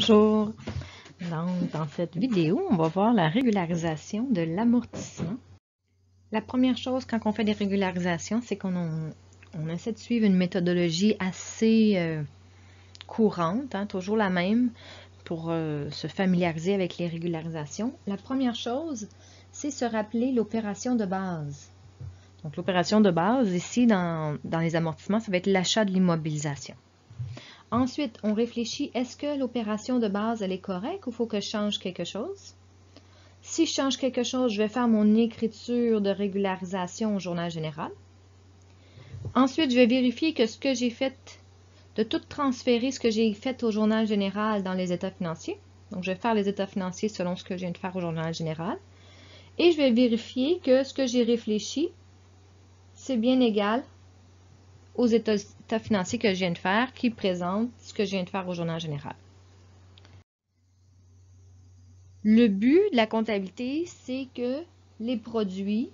Bonjour! Donc, dans cette vidéo, on va voir la régularisation de l'amortissement. La première chose quand on fait des régularisations, c'est qu'on essaie de suivre une méthodologie assez courante, toujours la même, pour se familiariser avec les régularisations. La première chose, c'est se rappeler l'opération de base. Donc, l'opération de base, ici, dans les amortissements, ça va être l'achat de l'immobilisation. Ensuite, on réfléchit, est-ce que l'opération de base, elle est correcte ou il faut que je change quelque chose? Si je change quelque chose, je vais faire mon écriture de régularisation au journal général. Ensuite, je vais vérifier que ce que j'ai fait, de tout transférer ce que j'ai fait au journal général dans les états financiers. Donc, je vais faire les états financiers selon ce que je viens de faire au journal général. Et je vais vérifier que ce que j'ai réfléchi, c'est bien égal aux états financiers que je viens de faire qui présentent ce que je viens de faire au journal général. Le but de la comptabilité, c'est que les produits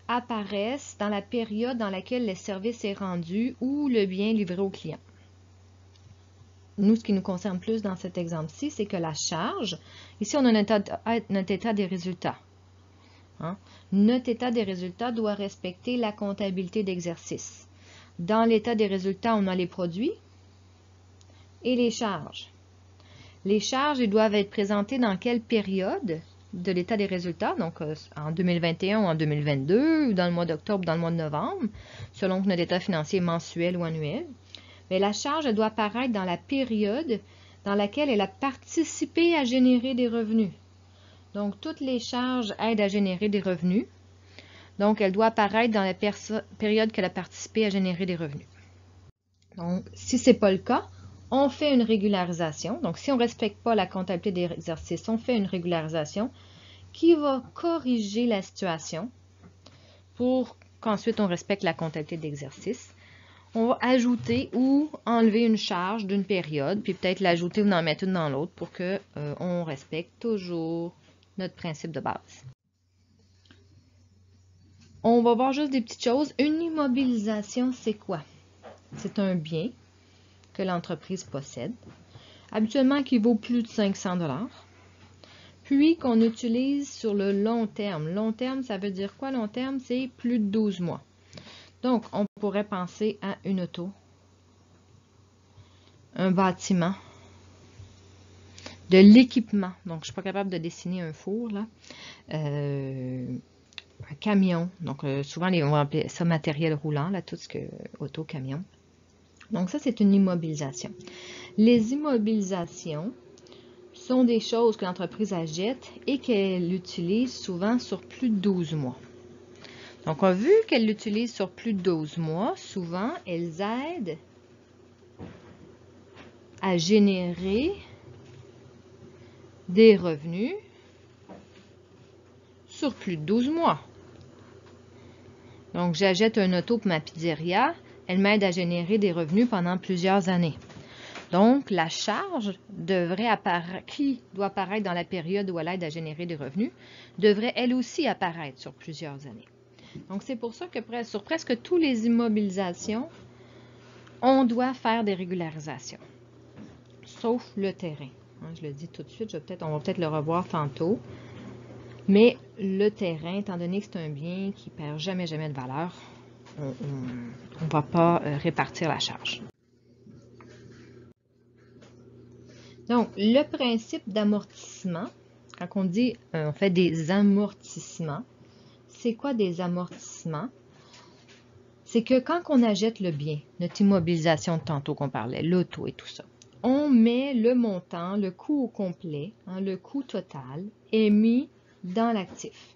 apparaissent dans la période dans laquelle le service est rendu ou le bien livré au client. Nous, ce qui nous concerne plus dans cet exemple-ci, c'est que la charge, ici on a notre état des résultats. Notre état des résultats doit respecter la comptabilité d'exercice. Dans l'état des résultats, on a les produits et les charges. Les charges, ils doivent être présentées dans quelle période de l'état des résultats, donc en 2021 ou en 2022, ou dans le mois d'octobre ou dans le mois de novembre, selon que notre état financier est mensuel ou annuel. Mais la charge, elle doit apparaître dans la période dans laquelle elle a participé à générer des revenus. Donc, toutes les charges aident à générer des revenus. Donc, elle doit apparaître dans la période qu'elle a participé à générer des revenus. Donc, si ce n'est pas le cas, on fait une régularisation. Donc, si on ne respecte pas la comptabilité des exercices, on fait une régularisation qui va corriger la situation pour qu'ensuite on respecte la comptabilité d'exercice. On va ajouter ou enlever une charge d'une période, puis peut-être l'ajouter ou en mettre une dans l'autre pour qu'on respecte toujours notre principe de base. On va voir juste des petites choses. Une immobilisation, c'est quoi? C'est un bien que l'entreprise possède, habituellement qui vaut plus de 500 $, puis qu'on utilise sur le long terme. Long terme, ça veut dire quoi? Long terme, c'est plus de 12 mois. Donc, on pourrait penser à une auto, un bâtiment, de l'équipement. Donc, je ne suis pas capable de dessiner un four, là. Un camion. Donc, souvent, on va appeler ça matériel roulant, là, tout ce que auto, camion. Donc, ça, c'est une immobilisation. Les immobilisations sont des choses que l'entreprise achète et qu'elle utilise souvent sur plus de 12 mois. Donc, on a vu qu'elle l'utilise sur plus de 12 mois. Souvent, elles aident à générer des revenus sur plus de 12 mois. Donc, j'achète un auto pour ma pizzeria. Elle m'aide à générer des revenus pendant plusieurs années. Donc, la charge qui doit apparaître dans la période où elle aide à générer des revenus, devrait elle aussi apparaître sur plusieurs années. Donc, c'est pour ça que sur presque toutes les immobilisations, on doit faire des régularisations, sauf le terrain. Je le dis tout de suite, on va peut-être le revoir tantôt. Mais le terrain, étant donné que c'est un bien qui ne perd jamais de valeur, on ne va pas répartir la charge. Donc, le principe d'amortissement, quand on dit on fait des amortissements, c'est quoi des amortissements? C'est que quand on achète le bien, notre immobilisation de tantôt qu'on parlait, l'auto et tout ça, on met le montant, le coût au complet, le coût total est mis dans l'actif.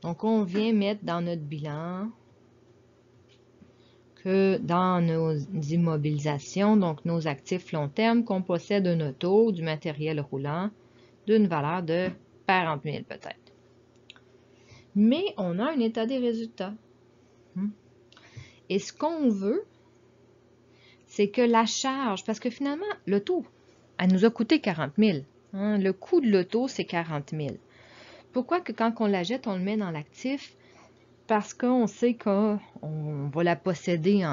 Donc, on vient mettre dans notre bilan que dans nos immobilisations, donc nos actifs long terme, qu'on possède un auto, du matériel roulant, d'une valeur de 40 000 peut-être. Mais on a un état des résultats. Et ce qu'on veut, c'est que la charge, parce que finalement, l'auto, elle nous a coûté 40 000. Le coût de l'auto, c'est 40 000. Pourquoi que quand on la jette, on le met dans l'actif? Parce qu'on sait qu'on va la posséder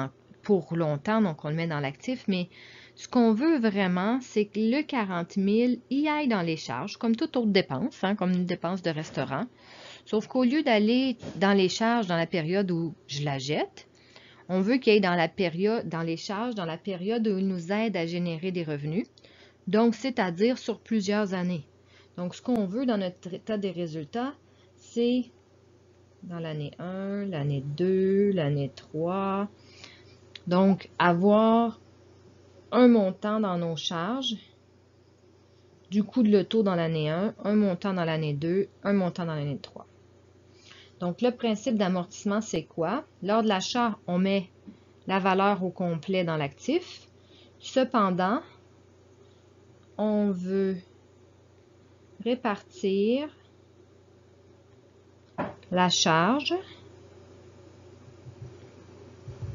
pour longtemps, donc on le met dans l'actif, mais ce qu'on veut vraiment, c'est que le 40 000 y aille dans les charges, comme toute autre dépense, hein, comme une dépense de restaurant. Sauf qu'au lieu d'aller dans les charges dans la période où je la jette, on veut qu'il aille dans les charges dans la période où il nous aide à générer des revenus, donc c'est-à-dire sur plusieurs années. Donc ce qu'on veut dans notre état des résultats, c'est dans l'année 1, l'année 2, l'année 3. Donc, avoir un montant dans nos charges, du coût de l'auto dans l'année 1, un montant dans l'année 2, un montant dans l'année 3. Donc, le principe d'amortissement, c'est quoi? Lors de l'achat, on met la valeur au complet dans l'actif. Cependant, on veut répartir la charge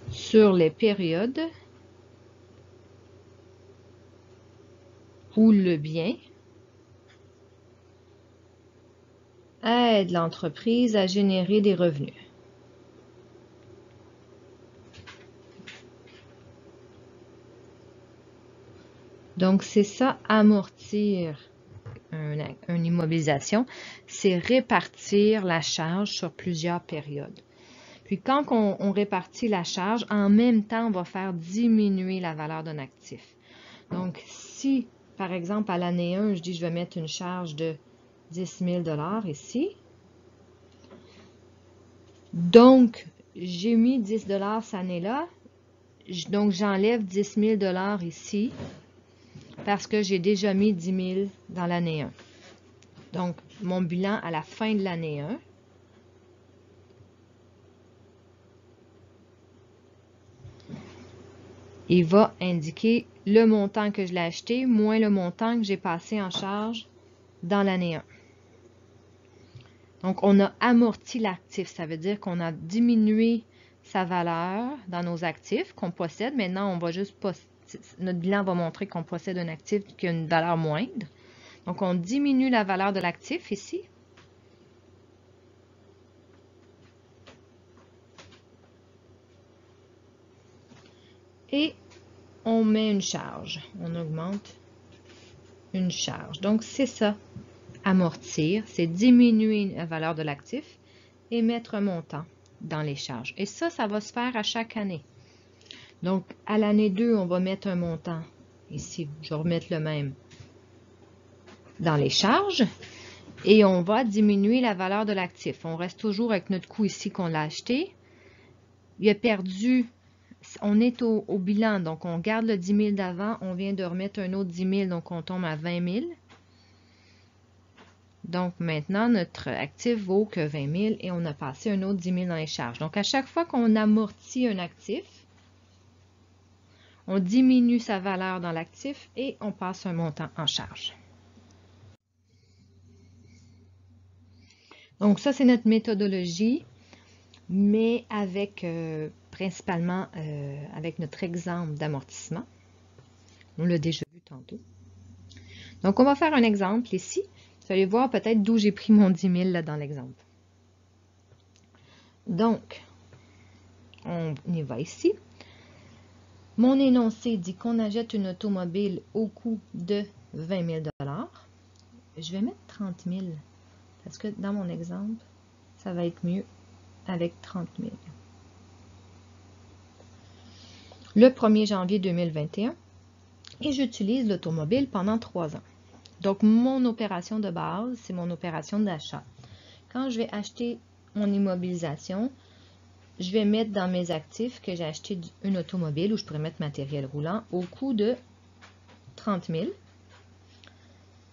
sur les périodes où le bien aide l'entreprise à générer des revenus. Donc, c'est ça, amortir une immobilisation, c'est répartir la charge sur plusieurs périodes. Puis, quand on répartit la charge, en même temps, on va faire diminuer la valeur d'un actif. Donc, si, par exemple, à l'année 1, je dis je vais mettre une charge de 10 000 $ ici. Donc, j'ai mis 10 $ cette année-là. Donc, j'enlève 10 000 $ ici parce que j'ai déjà mis 10 000 dans l'année 1. Donc, mon bilan à la fin de l'année 1, il va indiquer le montant que je l'ai acheté moins le montant que j'ai passé en charge dans l'année 1. Donc, on a amorti l'actif. Ça veut dire qu'on a diminué sa valeur dans nos actifs qu'on possède. Maintenant, on va juste notre bilan va montrer qu'on possède un actif qui a une valeur moindre. Donc, on diminue la valeur de l'actif ici. Et on met une charge. On augmente une charge. Donc, c'est ça, amortir. C'est diminuer la valeur de l'actif et mettre un montant dans les charges. Et ça va se faire à chaque année. Donc, à l'année 2, on va mettre un montant. Ici, je vais remettre le même dans les charges. Et on va diminuer la valeur de l'actif. On reste toujours avec notre coût ici qu'on l'a acheté. Il a perdu, on est au bilan, donc on garde le 10 000 d'avant. On vient de remettre un autre 10 000, donc on tombe à 20 000. Donc maintenant, notre actif vaut que 20 000 et on a passé un autre 10 000 dans les charges. Donc à chaque fois qu'on amortit un actif, on diminue sa valeur dans l'actif et on passe un montant en charge. Donc ça, c'est notre méthodologie, mais avec principalement avec notre exemple d'amortissement. On l'a déjà vu tantôt. Donc on va faire un exemple ici. Vous allez voir peut-être d'où j'ai pris mon 10 000 là, dans l'exemple. Donc, on y va ici. Mon énoncé dit qu'on achète une automobile au coût de 20 000 $. Je vais mettre 30 000 parce que dans mon exemple, ça va être mieux avec 30 000. Le 1er janvier 2021 et j'utilise l'automobile pendant 3 ans. Donc, mon opération de base, c'est mon opération d'achat. Quand je vais acheter mon immobilisation, je vais mettre dans mes actifs que j'ai acheté une automobile où je pourrais mettre matériel roulant au coût de 30 000.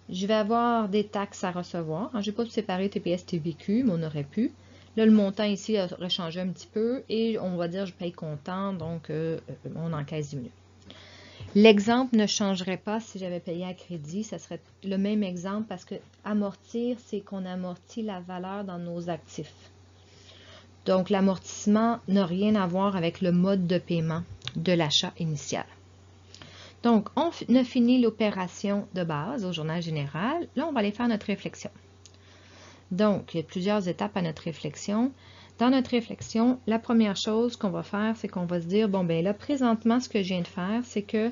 Je vais avoir des taxes à recevoir. Je n'ai pas séparé TPS, TVQ, mais on aurait pu. Là, le montant ici aurait changé un petit peu et on va dire je paye comptant, donc mon encaisse diminue. L'exemple ne changerait pas si j'avais payé à crédit. Ça serait le même exemple parce que amortir, c'est qu'on amortit la valeur dans nos actifs. Donc, l'amortissement n'a rien à voir avec le mode de paiement de l'achat initial. Donc, on a fini l'opération de base au journal général. Là, on va aller faire notre réflexion. Donc, il y a plusieurs étapes à notre réflexion. Dans notre réflexion, la première chose qu'on va faire, c'est qu'on va se dire, bon, ben là, présentement, ce que je viens de faire, c'est que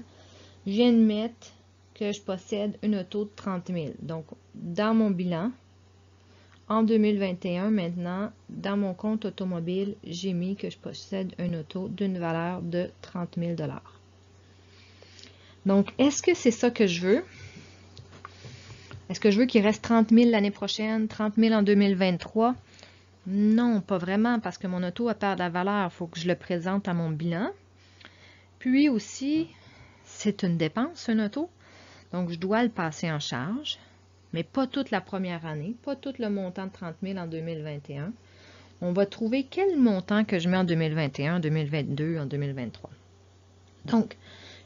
je viens de mettre que je possède une auto de 30 000. Donc, dans mon bilan, en 2021, maintenant, dans mon compte automobile, j'ai mis que je possède une auto d'une valeur de 30 000 $. Donc, est-ce que c'est ça que je veux? Est-ce que je veux qu'il reste 30 000 l'année prochaine, 30 000 en 2023? Non, pas vraiment, parce que mon auto a perd de la valeur. Il faut que je le présente à mon bilan. Puis aussi, c'est une dépense, une auto. Donc, je dois le passer en charge, mais pas toute la première année, pas tout le montant de 30 000 en 2021. On va trouver quel montant que je mets en 2021, en 2022, en 2023. Donc,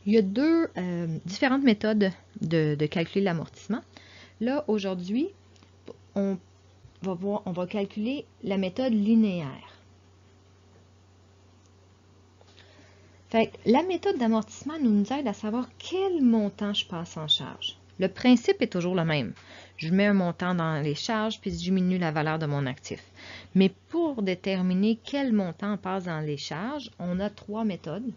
il y a deux différentes méthodes de calculer l'amortissement. Là, aujourd'hui, on va calculer la méthode linéaire. Fait que la méthode d'amortissement nous aide à savoir quel montant je passe en charge. Le principe est toujours le même. Je mets un montant dans les charges puis je diminue la valeur de mon actif. Mais pour déterminer quel montant on passe dans les charges, on a trois méthodes.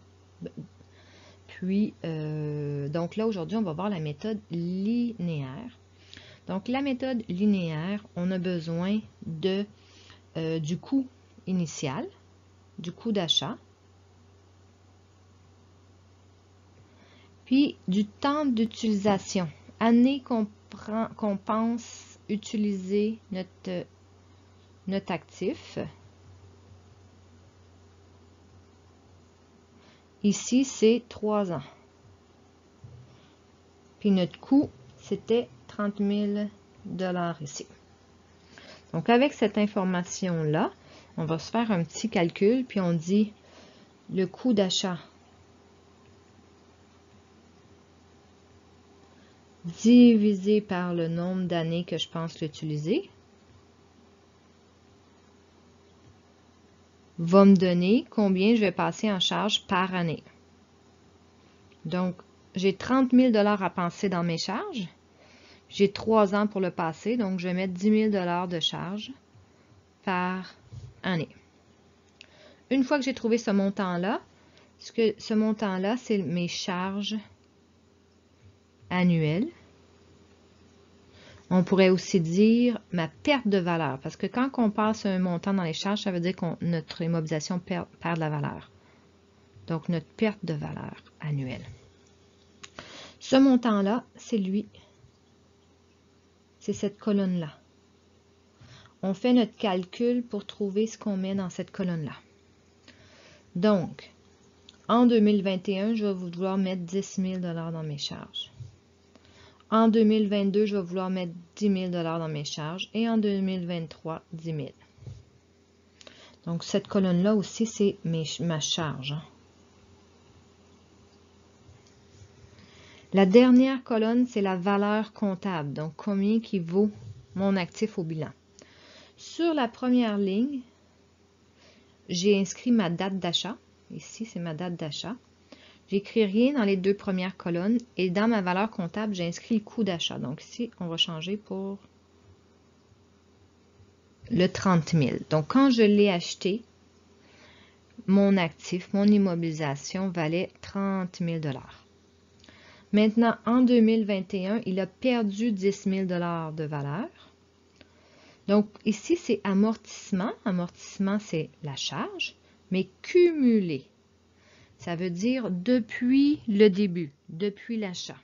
Puis, donc là, aujourd'hui, on va voir la méthode linéaire. Donc, la méthode linéaire, on a besoin du coût initial, du coût d'achat, puis du temps d'utilisation, année qu'on pense utiliser notre actif. Ici, c'est 3 ans. Puis notre coût, c'était 30 000 $ ici. Donc, avec cette information-là, on va se faire un petit calcul, puis on dit le coût d'achat divisé par le nombre d'années que je pense l'utiliser va me donner combien je vais passer en charge par année. Donc, j'ai 30 000 $ à penser dans mes charges. J'ai 3 ans pour le passer, donc je vais mettre 10 000 $ de charges par année. Une fois que j'ai trouvé ce montant-là, ce montant-là, c'est mes charges annuelles. On pourrait aussi dire ma perte de valeur, parce que quand on passe un montant dans les charges, ça veut dire que notre immobilisation perd de la valeur. Donc, notre perte de valeur annuelle. Ce montant-là, c'est lui. C'est cette colonne-là. On fait notre calcul pour trouver ce qu'on met dans cette colonne-là. Donc, en 2021, je vais vouloir mettre 10 000 $ dans mes charges. En 2022, je vais vouloir mettre 10 000 $ dans mes charges. Et en 2023, 10 000. Donc, cette colonne-là aussi, c'est ma charge. La dernière colonne, c'est la valeur comptable. Donc, combien qui vaut mon actif au bilan. Sur la première ligne, j'ai inscrit ma date d'achat. Ici, c'est ma date d'achat. J'écris rien dans les deux premières colonnes et dans ma valeur comptable, j'ai inscrit le coût d'achat. Donc ici, on va changer pour le 30 000. Donc quand je l'ai acheté, mon actif, mon immobilisation valait 30 000 $. Maintenant, en 2021, il a perdu 10 000 $ de valeur. Donc ici, c'est amortissement. Amortissement, c'est la charge, mais cumulé. Ça veut dire depuis le début, depuis l'achat.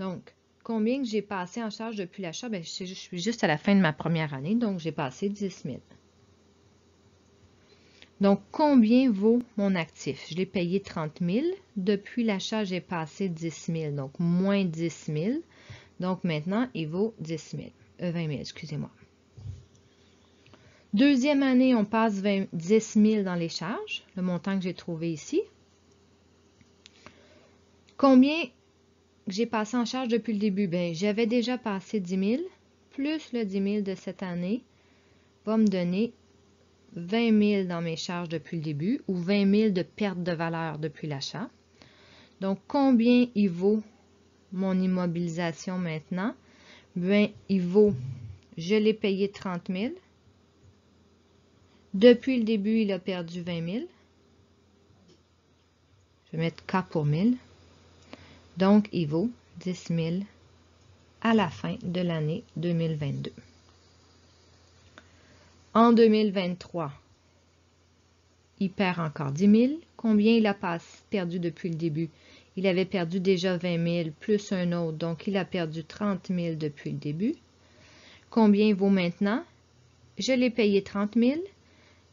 Donc, combien que j'ai passé en charge depuis l'achat? Bien, je suis juste à la fin de ma première année, donc j'ai passé 10 000. Donc, combien vaut mon actif? Je l'ai payé 30 000. Depuis l'achat, j'ai passé 10 000, donc moins 10 000. Donc, maintenant, il vaut 10 000. 20 000, excusez-moi. Deuxième année, on passe 10 000 dans les charges, le montant que j'ai trouvé ici. Combien j'ai passé en charge depuis le début? Bien, j'avais déjà passé 10 000, plus le 10 000 de cette année va me donner 20 000 dans mes charges depuis le début ou 20 000 de perte de valeur depuis l'achat. Donc, combien il vaut mon immobilisation maintenant? Bien, il vaut, je l'ai payé 30 000. Depuis le début, il a perdu 20 000. Je vais mettre K pour 1000. Donc, il vaut 10 000 à la fin de l'année 2022. En 2023, il perd encore 10 000. Combien il a perdu depuis le début? Il avait perdu déjà 20 000 plus un autre, donc il a perdu 30 000 depuis le début. Combien il vaut maintenant? Je l'ai payé 30 000.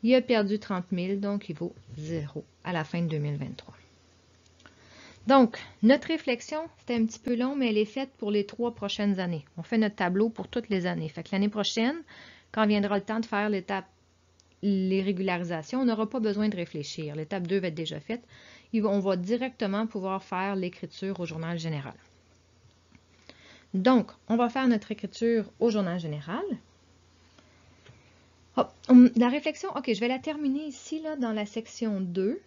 Il a perdu 30 000, donc il vaut 0 à la fin de 2023. Donc, notre réflexion, c'était un petit peu long, mais elle est faite pour les 3 prochaines années. On fait notre tableau pour toutes les années. Fait que l'année prochaine, quand viendra le temps de faire les régularisations, on n'aura pas besoin de réfléchir. L'étape 2 va être déjà faite. On va directement pouvoir faire l'écriture au journal général. Donc, on va faire notre écriture au journal général. Oh, la réflexion, ok, je vais la terminer ici, là, dans la section 2.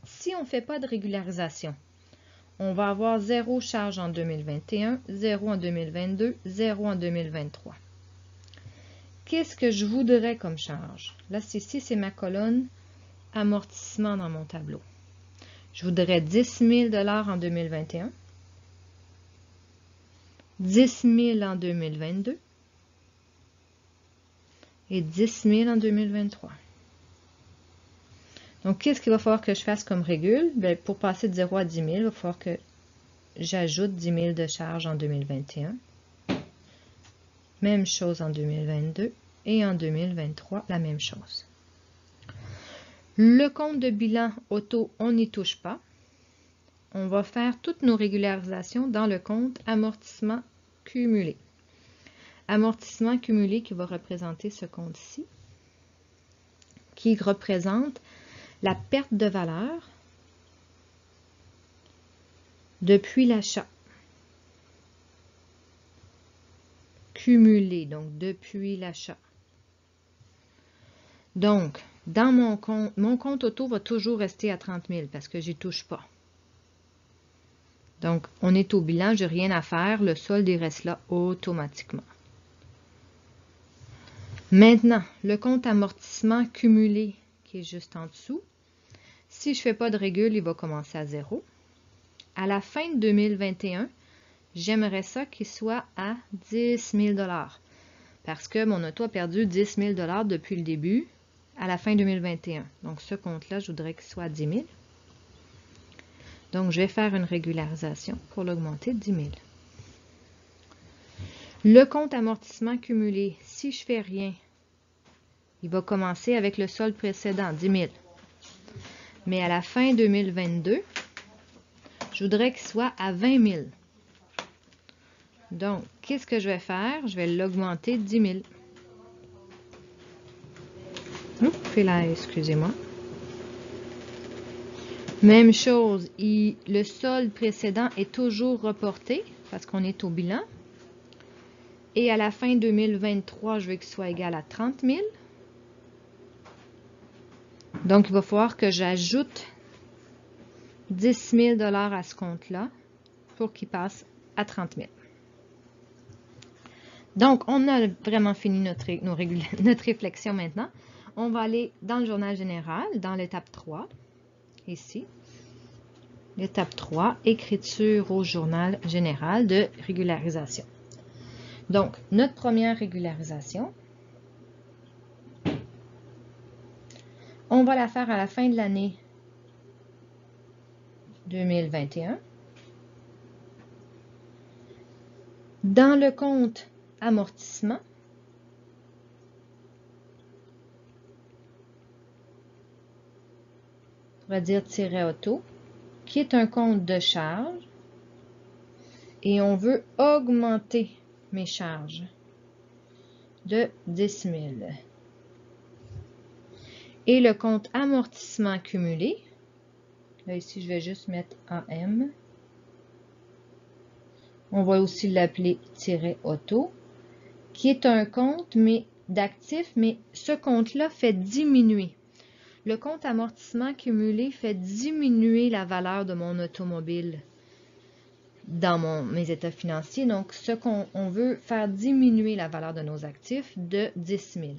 Si on ne fait pas de régularisation, on va avoir 0 charge en 2021, 0 en 2022, 0 en 2023. Qu'est-ce que je voudrais comme charge? Là, ici, c'est ma colonne amortissement dans mon tableau. Je voudrais 10 000 en 2021, 10 000 en 2022 et 10 000 en 2023. Donc, qu'est-ce qu'il va falloir que je fasse comme régule? Bien, pour passer de 0 à 10 000, il va falloir que j'ajoute 10 000 de charge en 2021. Même chose en 2022 et en 2023, la même chose. Le compte de bilan auto, on n'y touche pas. On va faire toutes nos régularisations dans le compte amortissement cumulé. Amortissement cumulé qui va représenter ce compte-ci, qui représente la perte de valeur depuis l'achat. Cumulé, donc depuis l'achat. Donc, dans mon compte auto va toujours rester à 30 000 parce que j'y touche pas. Donc, on est au bilan, j'ai rien à faire, le solde il reste là automatiquement. Maintenant, le compte amortissement cumulé qui est juste en dessous, si je ne fais pas de régule, il va commencer à 0. À la fin de 2021, j'aimerais ça qu'il soit à 10 000 $. Parce que mon auto a perdu 10 000 $ depuis le début à la fin 2021. Donc, ce compte-là, je voudrais qu'il soit à 10 000. Donc, je vais faire une régularisation pour l'augmenter de 10 000. Le compte amortissement cumulé, si je ne fais rien, il va commencer avec le solde précédent, 10 000. Mais à la fin 2022, je voudrais qu'il soit à 20 000. Donc, qu'est-ce que je vais faire? Je vais l'augmenter de 10 000. Oups, là, excusez-moi. Même chose, le solde précédent est toujours reporté parce qu'on est au bilan. Et à la fin 2023, je veux qu'il soit égal à 30 000. Donc, il va falloir que j'ajoute 10 000 $ à ce compte-là pour qu'il passe à 30 000. Donc, on a vraiment fini notre réflexion maintenant. On va aller dans le journal général, dans l'étape 3, ici. L'étape 3, écriture au journal général de régularisation. Donc, notre première régularisation, on va la faire à la fin de l'année 2021. Dans le compte amortissement, on va dire tiret auto, qui est un compte de charge, et on veut augmenter mes charges de 10 000. Et le compte amortissement cumulé, là ici je vais juste mettre AM, on va aussi l'appeler tiret auto, qui est un compte d'actifs, mais ce compte-là fait diminuer. Le compte amortissement cumulé fait diminuer la valeur de mon automobile dans mes états financiers. Donc, on veut faire diminuer la valeur de nos actifs de 10 000.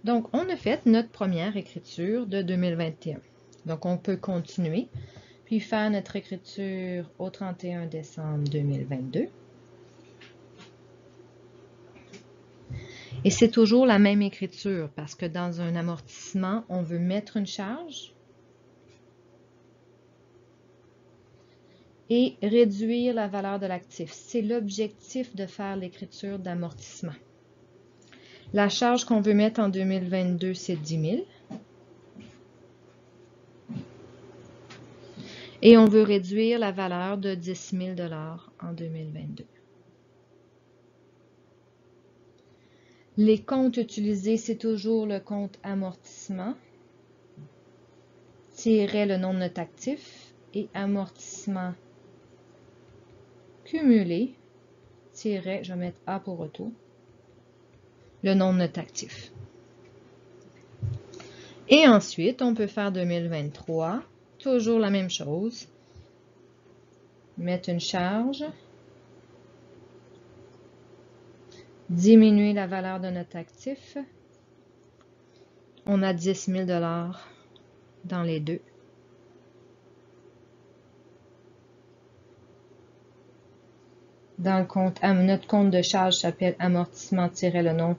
Donc, on a fait notre première écriture de 2021. Donc, on peut continuer, puis faire notre écriture au 31 décembre 2022. Et c'est toujours la même écriture parce que dans un amortissement, on veut mettre une charge et réduire la valeur de l'actif. C'est l'objectif de faire l'écriture d'amortissement. La charge qu'on veut mettre en 2022, c'est 10 000. Et on veut réduire la valeur de 10 000 $ en 2022. Les comptes utilisés, c'est toujours le compte amortissement, le nom de notre actif, et amortissement cumulé, je vais mettre A pour retour, le nom de notre actif. Et ensuite, on peut faire 2023, toujours la même chose. Mettre une charge, diminuer la valeur de notre actif. On a 10 000 $ dans les deux. Dans le compte, notre compte de charge s'appelle amortissement-le nom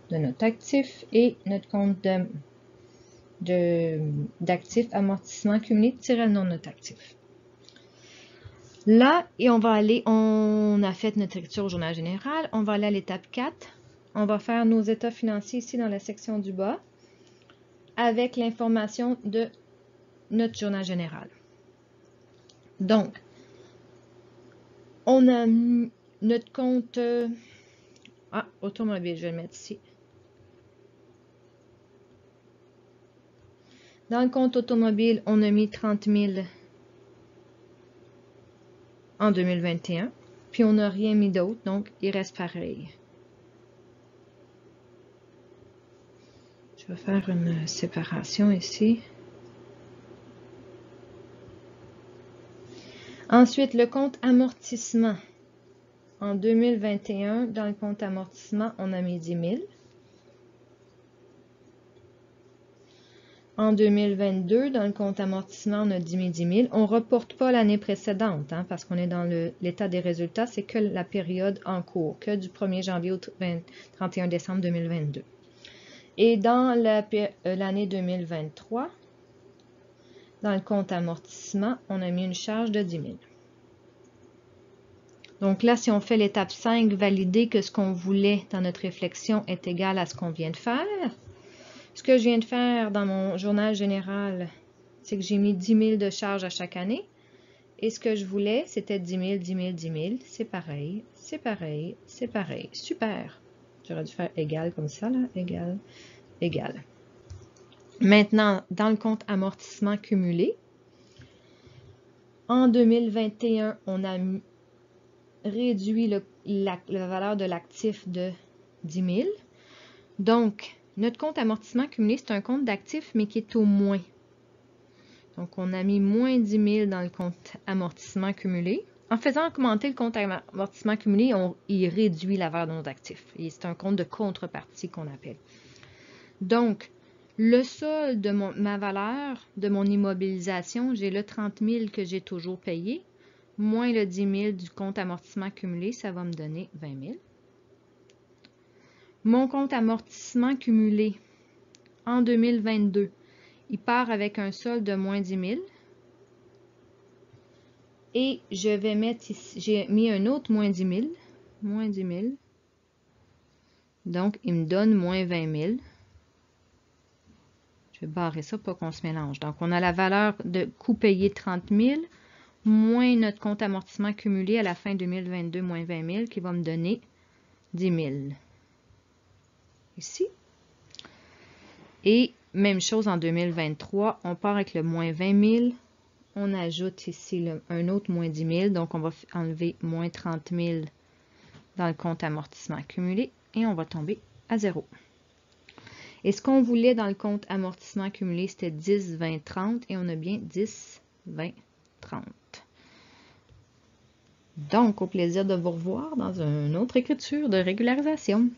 de notre actif et notre compte d'actif amortissement cumulé-le nom de notre actif. Là, et on va aller, on a fait notre écriture au journal général, on va aller à l'étape 4. On va faire nos états financiers ici dans la section du bas avec l'information de notre journal général. Donc, on a notre compte automobile, je vais le mettre ici. Dans le compte automobile, on a mis 30 000 en 2021, puis on n'a rien mis d'autre, donc il reste pareil. Je vais faire une séparation ici. Ensuite, le compte amortissement. En 2021, dans le compte amortissement, on a mis 10 000. En 2022, dans le compte amortissement, on a 10 000. On ne reporte pas l'année précédente, hein, parce qu'on est dans l'état des résultats, c'est que la période en cours, que du 1er janvier au 31 décembre 2022. Et dans l'année 2023, dans le compte amortissement, on a mis une charge de 10 000. Donc là, si on fait l'étape 5, valider que ce qu'on voulait dans notre réflexion est égal à ce qu'on vient de faire. Ce que je viens de faire dans mon journal général, c'est que j'ai mis 10 000 de charges à chaque année. Et ce que je voulais, c'était 10 000, 10 000, 10 000. C'est pareil, c'est pareil, c'est pareil. Super! J'aurais dû faire égal comme ça, là. Égal, égal. Maintenant, dans le compte amortissement cumulé, en 2021, on a réduit la valeur de l'actif de 10 000. Donc, notre compte amortissement cumulé, c'est un compte d'actifs, mais qui est au moins. Donc, on a mis moins 10 000 dans le compte amortissement cumulé. En faisant augmenter le compte amortissement cumulé, il réduit la valeur de nos actifs. Et c'est un compte de contrepartie qu'on appelle. Donc, le solde de ma valeur de mon immobilisation, j'ai le 30 000 que j'ai toujours payé, moins le 10 000 du compte amortissement cumulé, ça va me donner 20 000. Mon compte amortissement cumulé en 2022, il part avec un solde de moins 10 000. Et je vais mettre ici, j'ai mis un autre moins 10 000. Moins 10 000. Donc, il me donne moins 20 000. Je vais barrer ça pour qu'on se mélange. Donc, on a la valeur de coût payé de 30 000, moins notre compte amortissement cumulé à la fin 2022, moins 20 000, qui va me donner 10 000. Ici. Et même chose en 2023, on part avec le moins 20 000. On ajoute ici un autre moins 10 000. Donc, on va enlever moins 30 000 dans le compte amortissement cumulé et on va tomber à 0. Et ce qu'on voulait dans le compte amortissement cumulé, c'était 10, 20, 30 et on a bien 10, 20, 30. Donc, au plaisir de vous revoir dans une autre écriture de régularisation.